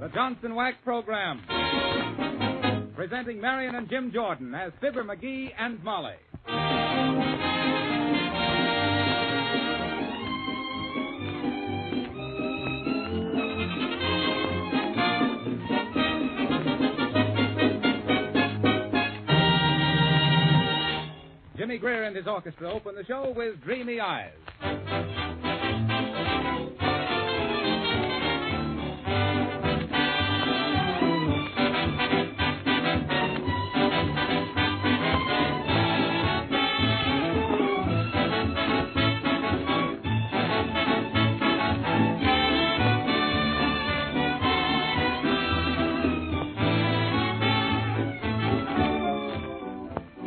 The Johnson Wax Program. Presenting Marian and Jim Jordan as Fibber McGee and Molly. Jimmy Greer and his orchestra open the show with Dreamy Eyes.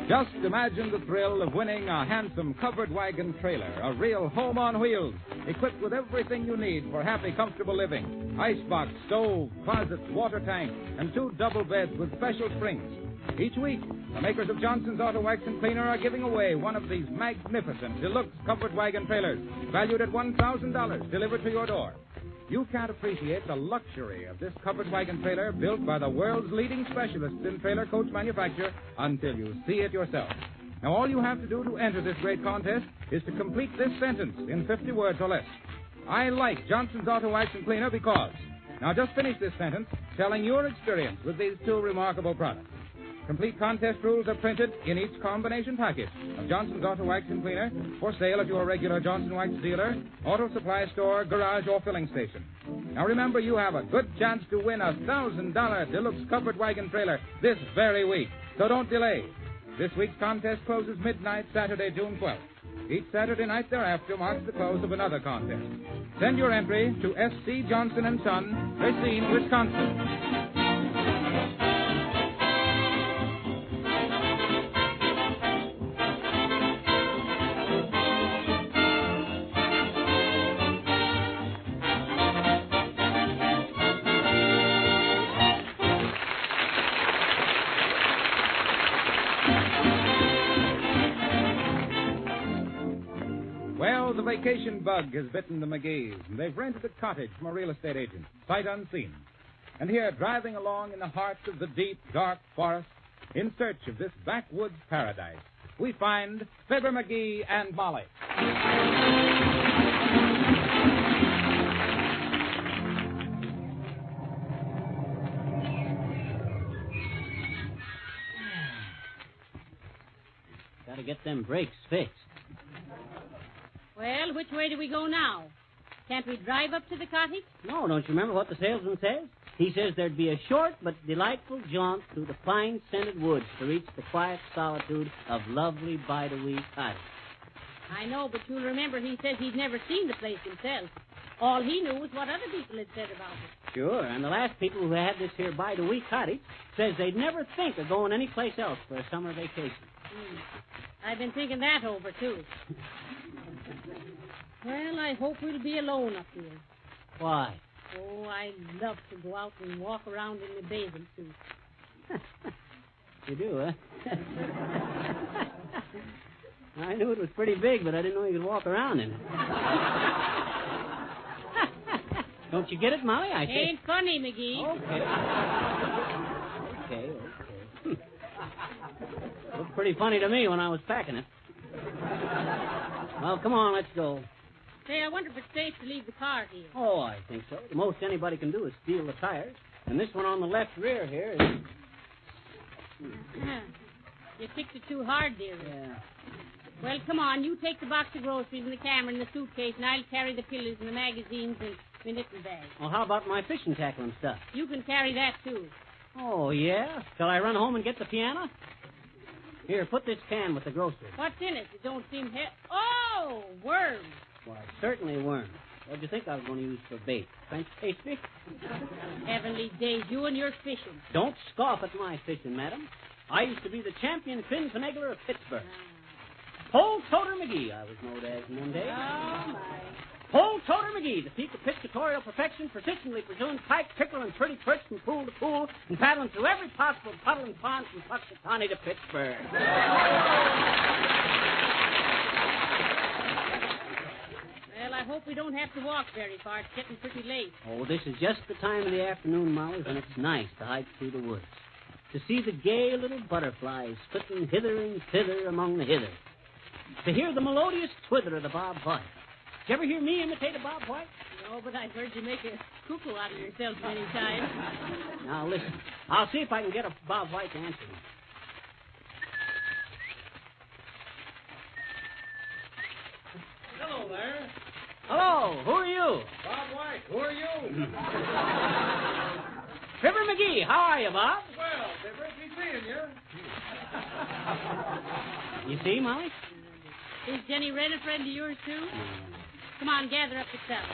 Just imagine the thrill of winning a handsome covered wagon trailer, a real home on wheels, equipped with everything you need for happy, comfortable living. Icebox, stove, closets, water tank, and 2 double beds with special springs. Each week, the makers of Johnson's Auto Wax and Cleaner are giving away one of these magnificent deluxe covered wagon trailers, valued at $1,000, delivered to your door. You can't appreciate the luxury of this covered wagon trailer built by the world's leading specialists in trailer coach manufacture until you see it yourself. Now, all you have to do to enter this great contest is to complete this sentence in 50 words or less. I like Johnson's Auto Wax and Cleaner because. Now, just finish this sentence telling your experience with these 2 remarkable products. Complete contest rules are printed in each combination package of Johnson's Auto Wax and Cleaner for sale at your regular Johnson Wax dealer, auto supply store, garage, or filling station. Now remember, you have a good chance to win a $1,000 deluxe covered wagon trailer this very week. So don't delay. This week's contest closes midnight Saturday, June 12th. Each Saturday night thereafter marks the close of another contest. Send your entry to S.C. Johnson & Son, Racine, Wisconsin. Well, the vacation bug has bitten the McGees, and they've rented a cottage from a real estate agent, sight unseen. And here, driving along in the heart of the deep, dark forest, in search of this backwoods paradise, we find Fibber McGee and Molly. Gotta get them brakes fixed. Well, which way do we go now? Can't we drive up to the cottage? No, don't you remember what the salesman says? He says there'd be a short but delightful jaunt through the pine scented woods to reach the quiet solitude of lovely By-the-Wee Cottage. I know, but you'll remember he says he'd never seen the place himself. All he knew was what other people had said about it. Sure, and the last people who had this here By-the-Wee Cottage says they'd never think of going anyplace else for a summer vacation. I've been thinking that over, too. Well, I hope we'll be alone up here. Why? Oh, I love to go out and walk around in the bathing suit. You do, huh? I knew it was pretty big, but I didn't know you could walk around in it. Don't you get it, Molly? Ain't funny, McGee. Okay. Looked pretty funny to me when I was packing it. Well, come on, let's go. Say, I wonder if it's safe to leave the car here. Oh, I think so. The most anybody can do is steal the tires. And this one on the left rear here is... You kicked it too hard, dear. Yeah. Well, come on. You take the box of groceries and the camera and the suitcase, and I'll carry the pillows and the magazines and the knitting bag. Well, how about my fishing tackle and stuff? You can carry that, too. Oh, yeah? Shall I run home and get the piano? Here, put this can with the groceries. What's in it? It don't seem Oh, worms. Why, certainly worms. What'd you think I was going to use for bait? French pastry? Heavenly days, you and your fishing. Don't scoff at my fishing, madam. I used to be the champion fin finagler of Pittsburgh. Pole Toter McGee, I was known as in them days. Oh, my. Pole Toter McGee, the peak of piscatorial perfection, persistently pursuing pike, pickerel, and pretty perch from pool to pool, and paddling through every possible puddle and pond from Puxatawny to Pittsburgh. Well, I hope we don't have to walk very far. It's getting pretty late. Oh, this is just the time of the afternoon, Molly, when it's nice to hike through the woods. To see the gay little butterflies flitting hither and thither among the heather. To hear the melodious twither of the bob white. Did you ever hear me imitate a bob white? No, but I've heard you make a cuckoo out of yourself many times. Now, listen. I'll see if I can get a bob white to answer me. Hello there. Hello, who are you? Bob White, who are you? Fibber McGee, how are you, Bob? Well, Fibber, be seeing you. You see, Molly? Is Jenny Wren a friend of yours, too? Come on, gather up yourself.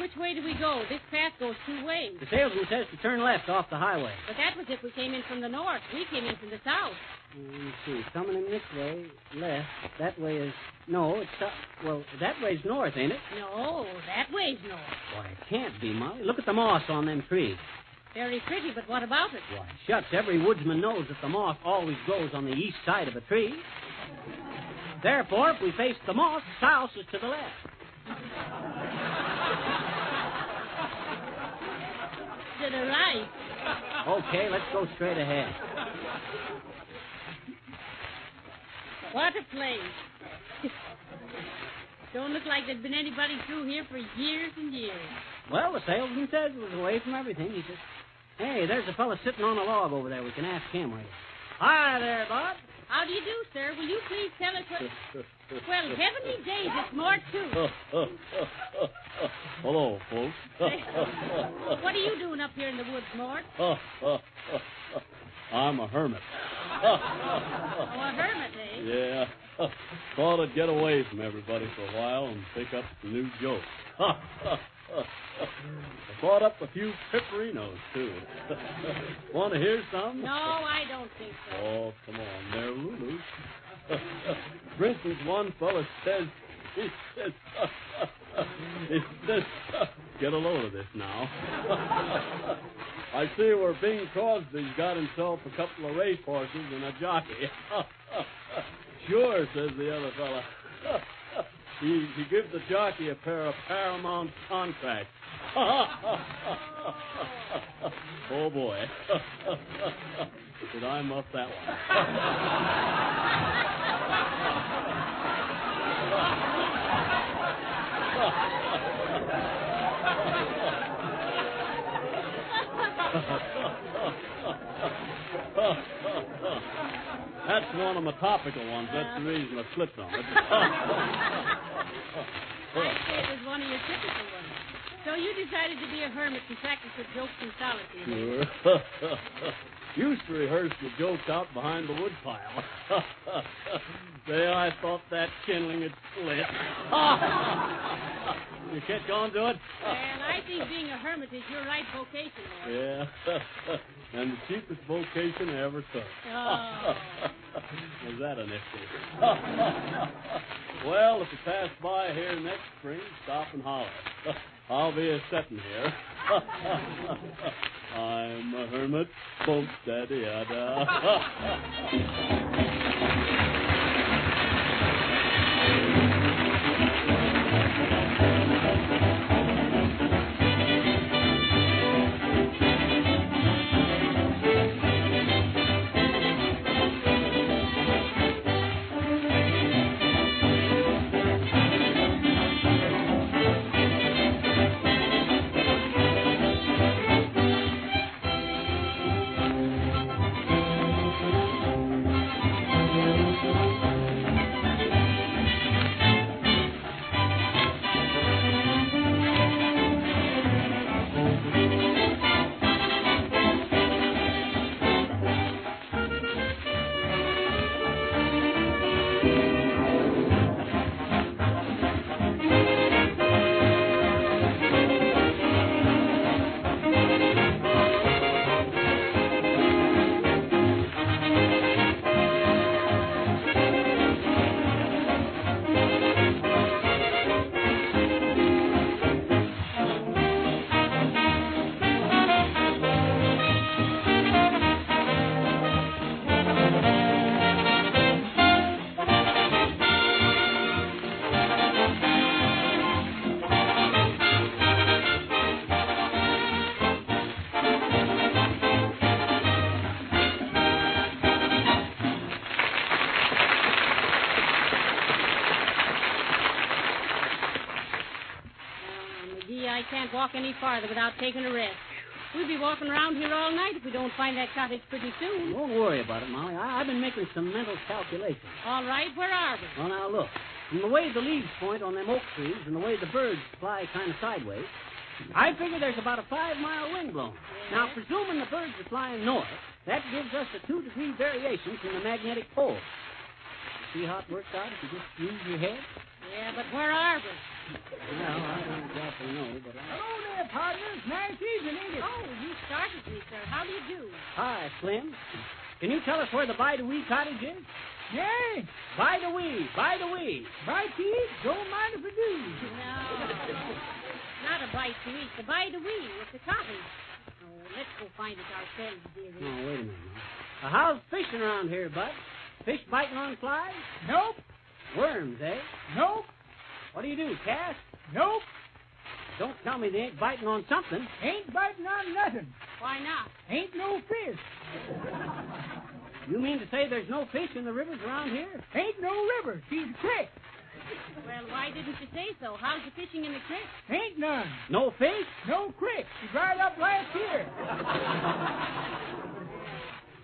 Which way do we go? This path goes two ways. The salesman says to turn left off the highway. But that was if we came in from the north. We came in from the south. Let's see. Coming in this way, left. That way is... No, it's... Well, that way's north, ain't it? No, that way's north. Why, it can't be, Molly. Look at the moss on them trees. Very pretty, but what about it? Why, shucks, every woodsman knows that the moss always grows on the east side of a tree. Therefore, if we face the moss, south is to the left. To the right. Okay, let's go straight ahead. What a place. Don't look like there'd been anybody through here for years and years. Well, the salesman says it was away from everything. He says, hey, there's a fellow sitting on a log over there. We can ask him later. Hi there, Bob. How do you do, sir? Will you please tell us what... Well, heavenly days, it's Mort, too. Hello, folks. What are you doing up here in the woods, Mort? I'm a hermit. Oh, a hermit, eh? Yeah. Thought I'd get away from everybody for a while and pick up some new jokes. I brought up a few pipperinos, too. Want to hear some? No, I don't think so. Oh, come on. They're Lulu. For instance, one fella says, get a load of this now. I see where Bing Crosby's got himself a couple of race horses and a jockey. Sure, says the other fella. He gives the jockey a pair of Paramount contracts. Oh, boy. Did I muff that one? That's one of my topical ones. That's the reason I slipped on it. I'd say it was one of your typical ones. So you decided to be a hermit and practice with jokes in solitude. Sure. Used to rehearse the jokes out behind the woodpile. Say, I thought that kindling had split. You catch on to it? Well, I think being a hermit is your right vocation, Lord. Yeah. And the cheapest vocation I ever took. Oh. Was that an issue? Well, if you pass by here next spring, stop and holler. I'll be a setting here. I'm a hermit. Boom, daddy-yada. I can't walk any farther without taking a rest. We'll be walking around here all night if we don't find that cottage pretty soon. Don't worry about it, Molly. I've been making some mental calculations. All right, where are we? Well, now, look. From the way the leaves point on them oak trees and the way the birds fly kind of sideways, I figure there's about a 5-mile wind blowing. Now, presuming the birds are flying north, that gives us a 2-degree variation from the magnetic pole. See how it works out if you just use your head? Yeah, but where are we? Well, I don't exactly know, but Hello there, partners. Nice evening, ain't it? Oh, you started me, sir. How do you do? Hi, Slim. Can you tell us where the By-the-Wee cottage is? Yay. By-the-Wee, By-the-Wee. Bite to eat. Don't mind if I do. No. Not a bite to eat. The bite to wee. It's a cottage. Oh, let's go find it ourselves, dearie. Oh, wait a minute. How's fishing around here, Bud? Fish biting on flies? Nope. Worms, eh? Nope. What do you do, cast? Nope. Don't tell me they ain't biting on something. Ain't biting on nothing. Why not? Ain't no fish. You mean to say there's no fish in the rivers around here? Ain't no river. She's a creek. Well, why didn't you say so? How's the fishing in the creek? Ain't none. No fish? No creek. She dried up last year.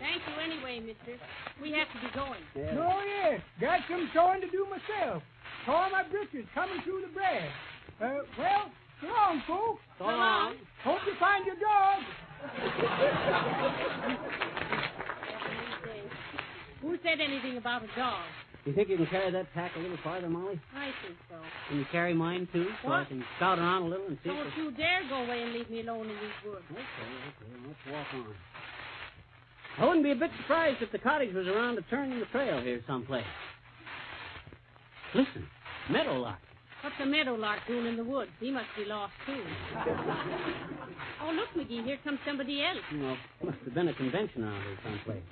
Thank you anyway, mister. We have to be going. Yeah. Oh, yes. Got some sewing to do myself. Tore my britches coming through the brass. Well, so long, folks. So long. Hope you find your dog. Who said anything about a dog? You think you can carry that pack a little farther, Molly? I think so. Can you carry mine, too, so I What? can scout around a little and see Don't you dare go away and leave me alone in these woods. Okay, let's walk on. I wouldn't be a bit surprised if the cottage was around a turn in the trail here someplace. Listen, meadowlark. What's a meadowlark doing in the woods? He must be lost, too. Oh, look, McGee, here comes somebody else. Well, must have been a convention around here someplace.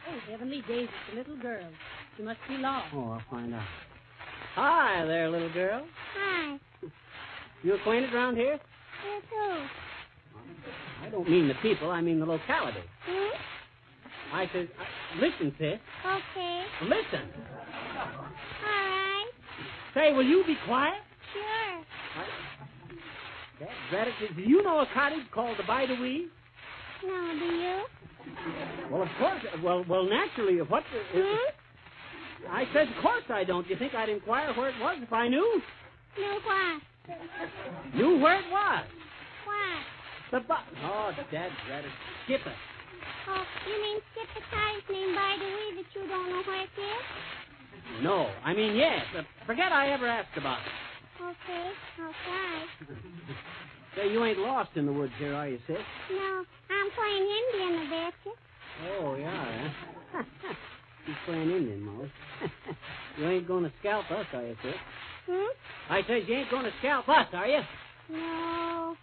Oh, heavenly days, it's a little girl. She must be lost. Oh, I'll find out. Hi there, little girl. Hi. You acquainted around here? You too. I don't mean the people, I mean the locality. I said, listen, sis. Okay. Listen. All right. Say, will you be quiet? Sure. Do you know a cottage called the By-the-Wee? No, do you? Well, of course. Well, naturally. What? I said, of course I don't. You think I'd inquire where it was if I knew? No, what? Knew where it was? What? Oh, Dad, skip it. Oh, you mean skip the cottage named By-the-Wee that you don't know where it is? No, I mean yes. Forget I ever asked about it. Okay, I'll try. Say, you ain't lost in the woods here, are you, sis? No, I'm playing Indian, I bet you. Oh, yeah, huh? She's playing Indian, Molly. You ain't going to scalp us, are you, sis? I said you ain't going to scalp us, are you? No.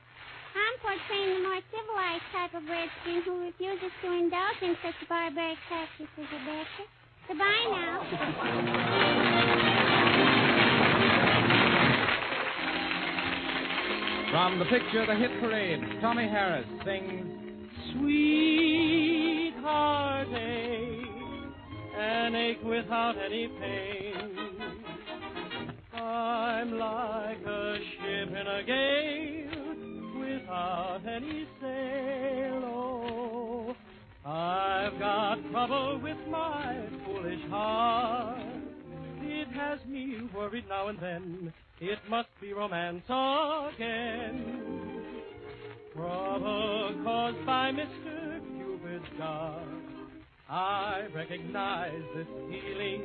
I'm portraying the more civilized type of redskin who refuses to indulge in such barbaric practices, I bet you. Goodbye now. From the picture The Hit Parade, Tommy Harris sings Sweet heartache, an ache without any pain. I'm like a ship in a gale without any sail. Oh, I've got trouble with my foolish heart. It has me worried now and then. It must be romance again. Trouble caused by Mr. Cupid's dart. I recognize this feeling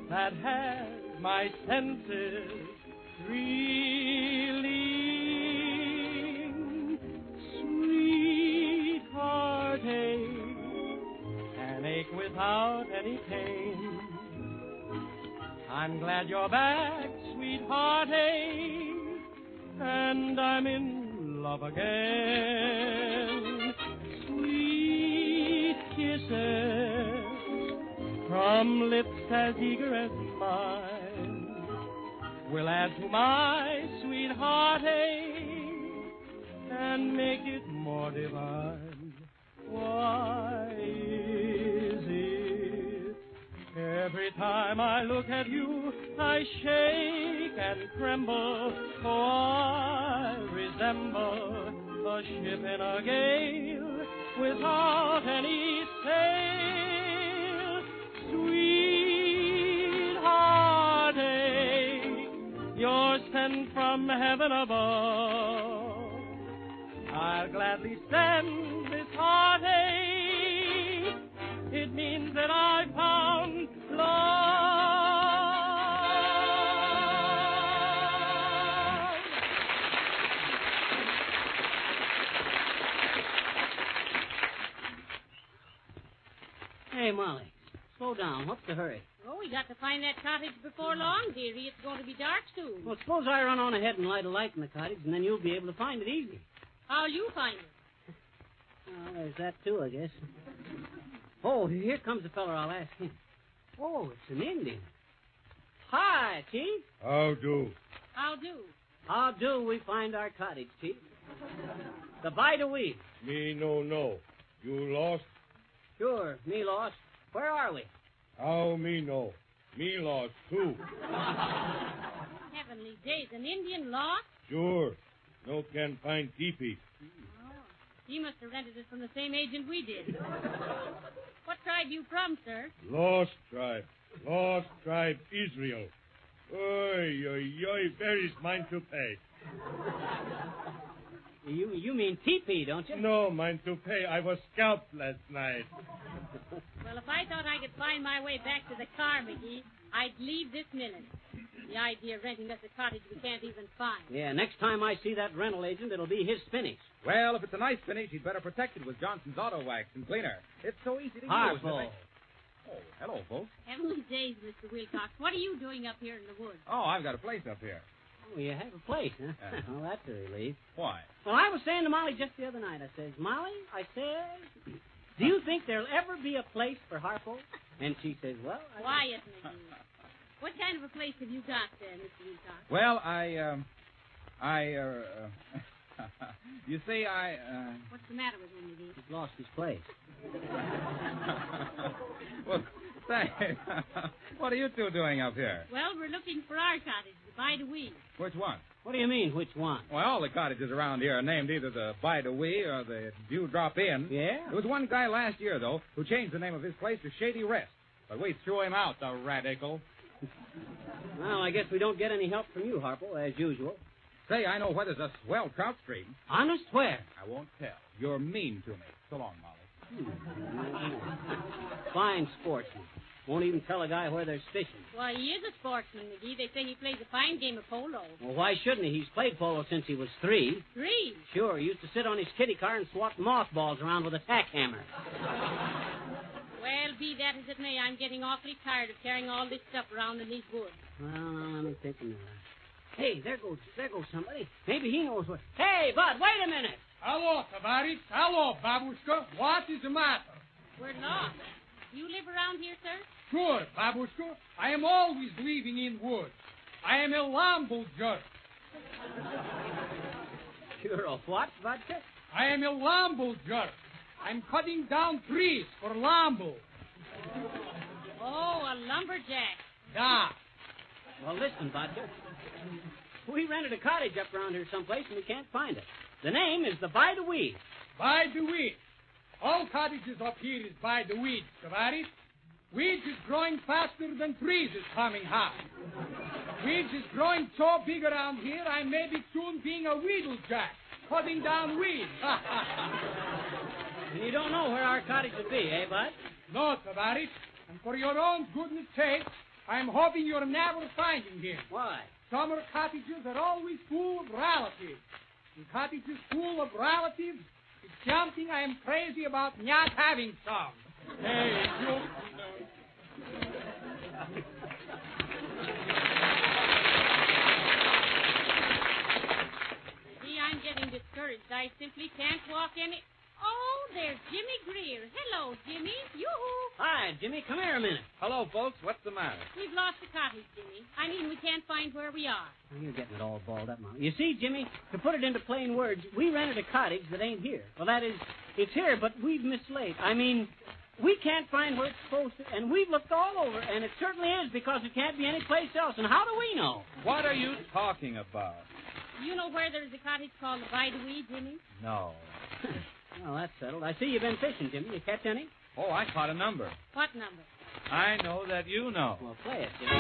that has my senses reeling. Sweet heartache, an ache without any pain. I'm glad you're back, sweet heartache, and I'm in love again. Sweet kisses from lips as eager as mine will add to my sweet heartache and make it more divine. Why is it Every time I look at you, I shake and tremble, for I resemble a ship in a gale without any sail. Sweet heartache, you're sent from heaven above. I'll gladly send this heartache. It means that I found love. Hey, Molly, slow down. What's the hurry? Oh, we got to find that cottage before long, dearie. It's going to be dark soon. Well, suppose I run on ahead and light a light in the cottage, and then you'll be able to find it easy. How'll you find it? Well, there's that, too, I guess. Oh, here comes the feller. I'll ask him. Oh, it's an Indian. Hi, Chief. How do? How'll do? How do we find our cottage, Chief? The by the weed. Me no know. You lost? Sure, me lost. Where are we? How me know? Me lost, too. Heavenly days, an Indian lost? Sure. No can find teepee. He must have rented it from the same agent we did. What tribe you from, sir? Lost tribe. Lost tribe Israel. Oy, oy, oy, where is mine to pay? You mean teepee, don't you? No, mine to pay. I was scalped last night. Well, if I thought I could find my way back to the car, McGee, I'd leave this minute. The idea of renting us a cottage we can't even find. Yeah, next time I see that rental agent, it'll be his finish. Well, if it's a nice finish, you'd better protect it with Johnson's Auto Wax and Cleaner. It's so easy to use. Harpo. Oh, hello, folks. Heavenly days, Mr. Wilcox. What are you doing up here in the woods? Oh, I've got a place up here. Oh, you have a place, huh? Yeah. Well, that's a relief. Why? Well, I was saying to Molly just the other night, I says, Molly, I says, do you think there'll ever be a place for Harpo? And she says, well, Quiet, McGee. What kind of a place have you got there, Mr. Wilcox? Well, you see, What's the matter with him, McGee? He's lost his place. Well, say, what are you two doing up here? Well, we're looking for our cottage, the By the Weed. Which one? What do you mean, which one? Well, all the cottages around here are named either the By the Wee or the Dewdrop Inn. Yeah? There was one guy last year, though, who changed the name of his place to Shady Rest. But we threw him out, the radical. Well, I guess we don't get any help from you, Harpo, as usual. Say, I know where there's a swell trout stream. Honest, where? I won't tell. You're mean to me. So long, Molly. Fine sportsman. Won't even tell a guy where there's fishing. Why, he is a sportsman, McGee. They say he plays a fine game of polo. Well, why shouldn't he? He's played polo since he was 3. 3? Sure, he used to sit on his kiddie car and swat mothballs around with a tack hammer. Well, be that as it may, I'm getting awfully tired of carrying all this stuff around in these woods. Well, let me think a minute. Hey, there goes somebody. Maybe he knows what. Hey, Bud, wait a minute. Hello, Tavares. Hello, Babushka. What is the matter? We're lost. You live around here, sir? Sure, Babushka. I am always living in woods. I am a lumberjack. You're a what, Vodka? I am a lumberjack. I'm cutting down trees for lumber. Oh, a lumberjack. Da. Well, listen, Vodka. We rented a cottage up around here someplace, and we can't find it. The name is the By the Weed. By the weed. All cottages up here is by the weeds, Tavares. Weeds is growing faster than trees is coming high. Weeds is growing so big around here, I may be soon being a weedlejack, cutting down weeds. And you don't know where our cottage would be, eh, Bud? No, Tavares. And for your own goodness sake, I'm hoping you're never finding him. Why? Summer cottages are always full of relatives. And cottages full of relatives is something I am crazy about not having some. Hey, you... See, I'm getting discouraged. I simply can't walk any... Oh, there's Jimmy Greer. Hello, Jimmy. Yoo-hoo. Hi, Jimmy. Come here a minute. Hello, folks. What's the matter? We've lost the cottage, Jimmy. I mean, we can't find where we are. Well, you're getting it all balled up, Mom. You see, Jimmy, to put it into plain words, we rented a cottage that ain't here. Well, that is, it's here, but we've mislaid. I mean, We can't find where it's supposed to, and we've looked all over, and it certainly is because it can't be any place else. And how do we know? What are you talking about? You know where there's a cottage called the By-the-Wee, Jimmy? No. Well, that's settled. I see you've been fishing, Jimmy. You catch any? Oh, I caught a number. What number? I know that you know. Well, play it, Jimmy.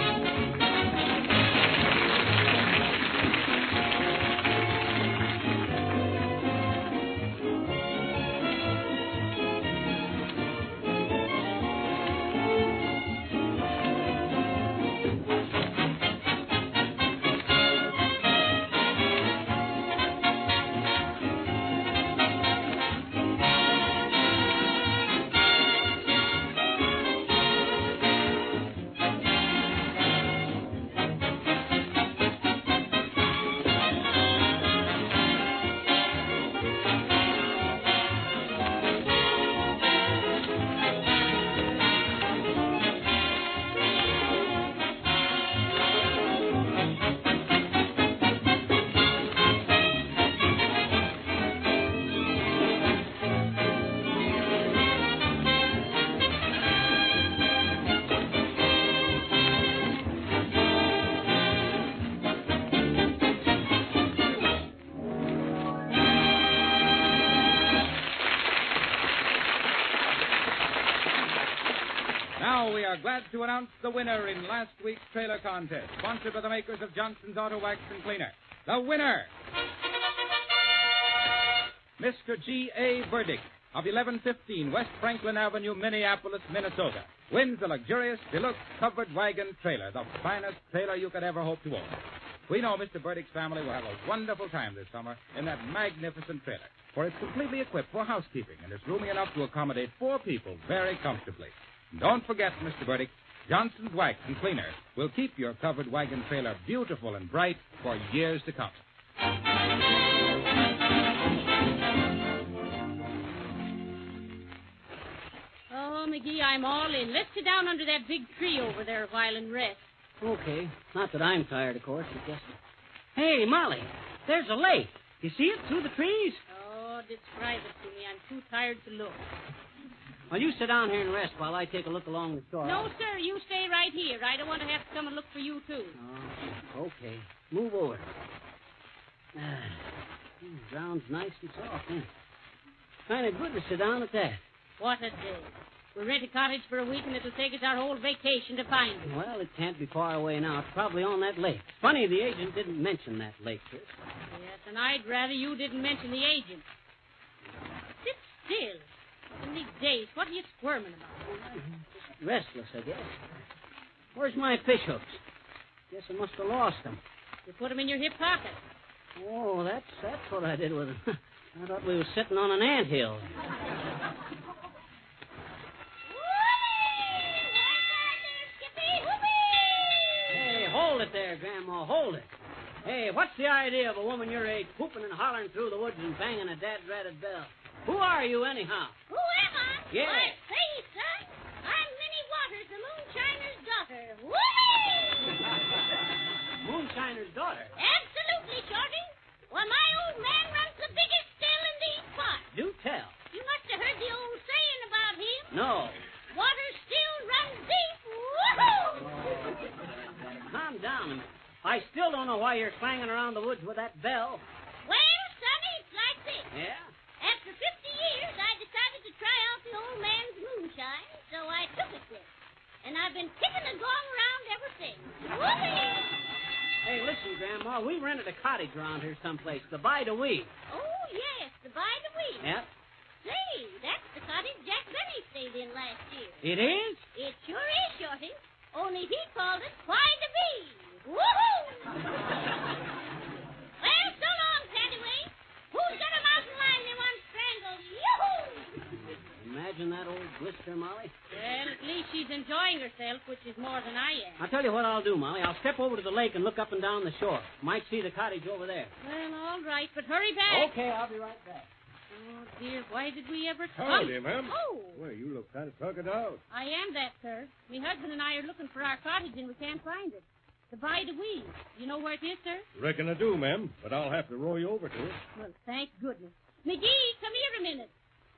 Now we are glad to announce the winner in last week's trailer contest, sponsored by the makers of Johnson's Auto Wax and Cleaner. The winner, Mr. G.A. Burdick of 1115 West Franklin Avenue, Minneapolis, Minnesota. Wins a luxurious deluxe covered wagon trailer, the finest trailer you could ever hope to own. We know Mr. Burdick's family will have a wonderful time this summer in that magnificent trailer, for it's completely equipped for housekeeping and is roomy enough to accommodate 4 people very comfortably. And don't forget, Mr. Burdick, Johnson's Wax and Cleaner will keep your covered wagon trailer beautiful and bright for years to come. Oh, McGee, I'm all in. Let's sit down under that big tree over there a while and rest. Okay. Not that I'm tired, of course. But just... Hey, Molly, there's a lake. You see it through the trees? Oh, describe it to me. I'm too tired to look. Well, you sit down here and rest while I take a look along the shore. No, sir, you stay right here. I don't want to have to come and look for you, too. Oh, okay. Move over. Ground's nice and soft, huh? Kind of good to sit down at that. What a day. We'll rent a cottage for a week, and it'll take us our whole vacation to find it. Well, it can't be far away now. It's probably on that lake. Funny the agent didn't mention that lake, Chris. Yes, and I'd rather you didn't mention the agent. Sit still. In these days, what are you squirming about? Restless, I guess. Where's my fish hooks? Guess I must have lost them. You put them in your hip pocket. Oh, that's what I did with them. I thought we were sitting on an anthill. Hey, hold it there, Grandma. Hold it. Hey, what's the idea of a woman your age whooping and hollering through the woods and banging a dad-ratted bell? Who are you, anyhow? Who am I? Yeah. Why, say, son, I'm Minnie Waters, the moonshiner's daughter. Whoopee! Moonshiner's daughter? Absolutely, Shorty. Why, my old man runs the biggest still in these parts. Do tell. You must have heard the old saying about him. No. Water still runs deep. Woohoo! Calm down. I still don't know why you're clanging around the woods with that bell. Well, sonny, it's like this. Yeah? After 50 years, I decided to try out the old man's moonshine, so I took it there. And I've been kicking the gong around ever since. Whoopee! Hey, listen, Grandma, we rented a cottage around here someplace, the By-the-Wee. Oh, yes, the By-the-Wee. Yep. Say, that's the cottage Jack Benny stayed in last year. It is? It sure is, Shorty. Only he called it By-the-Wee. Woohoo! Well, so long, Paddyway. Who's got a mountain lion they want strangled? Yoo-hoo! Imagine that old blister, Molly. Well, at least she's enjoying herself, which is more than I am. I'll tell you what I'll do, Molly. I'll step over to the lake and look up and down the shore. Might see the cottage over there. Well, all right, but hurry back. Okay, I'll be right back. Oh, dear, why did we ever come? Howdy, ma'am. Oh, Well, you look kind of tuckered out. I am that, sir. My husband and I are looking for our cottage, and we can't find it. The By-the-Wee. You know where it is, sir? Reckon I do, ma'am, but I'll have to row you over to it. Well, thank goodness. McGee, come here a minute.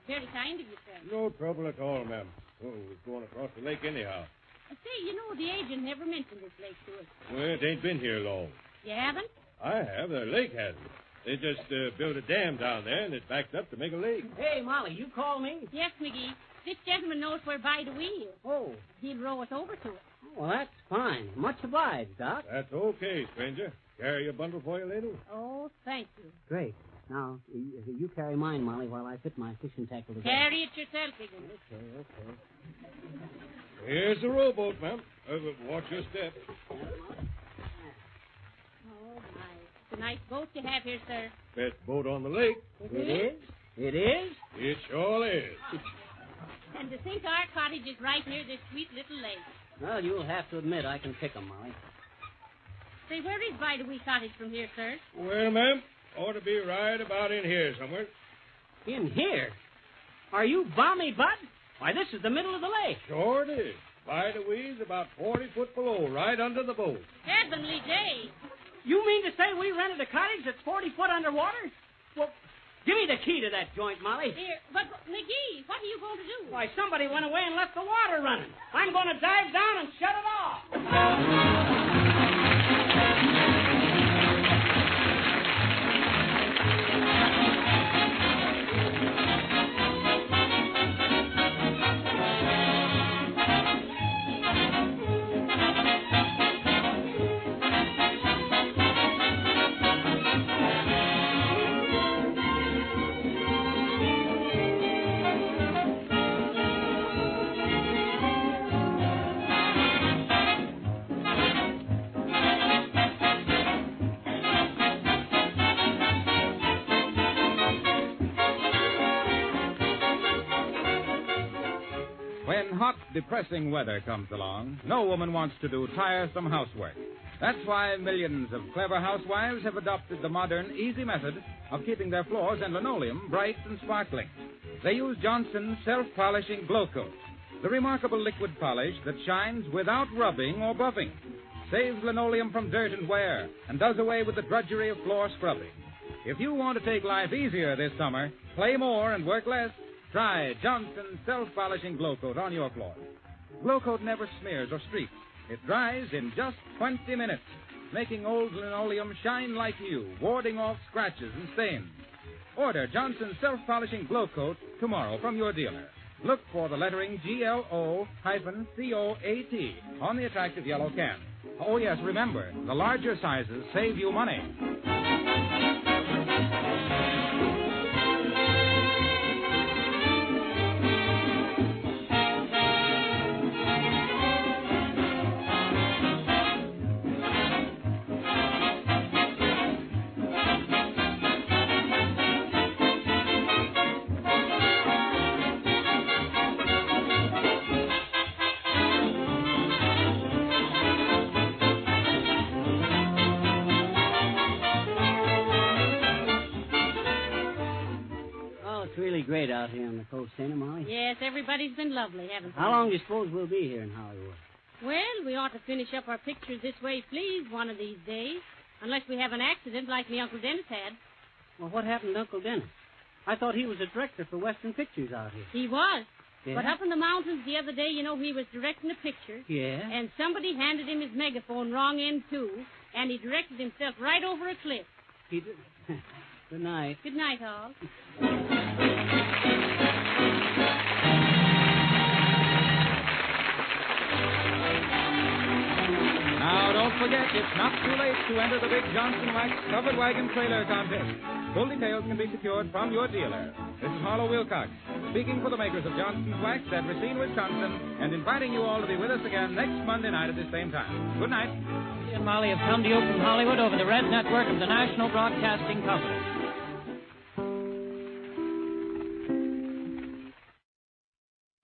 Very kind of you, sir. No trouble at all, ma'am. Oh, we're going across the lake anyhow. Say, the agent never mentioned this lake to us. Well, it ain't been here long. You haven't? I have. The lake hasn't. They just built a dam down there, and it backed up to make a lake. Hey, Molly, you call me? Yes, McGee. This gentleman knows where by the wheel. Oh. He'll row us over to it. Well, that's fine. Much obliged, Doc. That's okay, stranger. Carry your bundle for you, lady? Oh, thank you. Great. Now, you carry mine, Molly, while I fit my fishing tackle together. Carry it yourself, Higgins. Okay. Here's the rowboat, ma'am. Watch your step. Oh, my. It's a nice boat you have here, sir. Best boat on the lake. It is? It is? It sure is. And to think our cottage is right near this sweet little lake. Well, you'll have to admit I can pick 'em, Molly. Say, where is By the Wee Cottage from here, sir? Well, ma'am, ought to be right about in here somewhere. In here? Are you balmy, Bud? Why, this is the middle of the lake. Sure it is. By the Wee's about 40 foot below, right under the boat. Heavenly day. You mean to say we rented a cottage that's 40 foot underwater? Well, give me the key to that joint, Molly. Here, but McGee, what are you going to do? Why, somebody went away and left the water running. I'm going to dive down and shut it off. When hot, depressing weather comes along, no woman wants to do tiresome housework. That's why millions of clever housewives have adopted the modern, easy method of keeping their floors and linoleum bright and sparkling. They use Johnson's self-polishing Glow Coat, the remarkable liquid polish that shines without rubbing or buffing, saves linoleum from dirt and wear, and does away with the drudgery of floor scrubbing. If you want to take life easier this summer, play more and work less, try Johnson's self-polishing Glow Coat on your floor. Glow Coat never smears or streaks. It dries in just 20 minutes, making old linoleum shine like new, warding off scratches and stains. Order Johnson's self-polishing Glow Coat tomorrow from your dealer. Look for the lettering GLO-COAT on the attractive yellow can. Oh, yes, remember, the larger sizes save you money. Great out here on the coast, ain't it, Molly? Yes, everybody's been lovely, haven't they? How long do you suppose we'll be here in Hollywood? Well, we ought to finish up our pictures this way, please, one of these days. Unless we have an accident like me Uncle Dennis had. Well, what happened to Uncle Dennis? I thought he was a director for Western Pictures out here. He was. Yeah? But up in the mountains the other day, he was directing a picture. Yeah? And somebody handed him his megaphone wrong end, too, and he directed himself right over a cliff. He did. Good night. Good night, all. Now, don't forget, it's not too late to enter the big Johnson Wax Covered Wagon Trailer Contest. Full details can be secured from your dealer. This is Harlow Wilcox, speaking for the makers of Johnson's Wax at Racine, Wisconsin, and inviting you all to be with us again next Monday night at the same time. Good night. Jim and Molly have come to you from Hollywood over the Red Network of the National Broadcasting Company.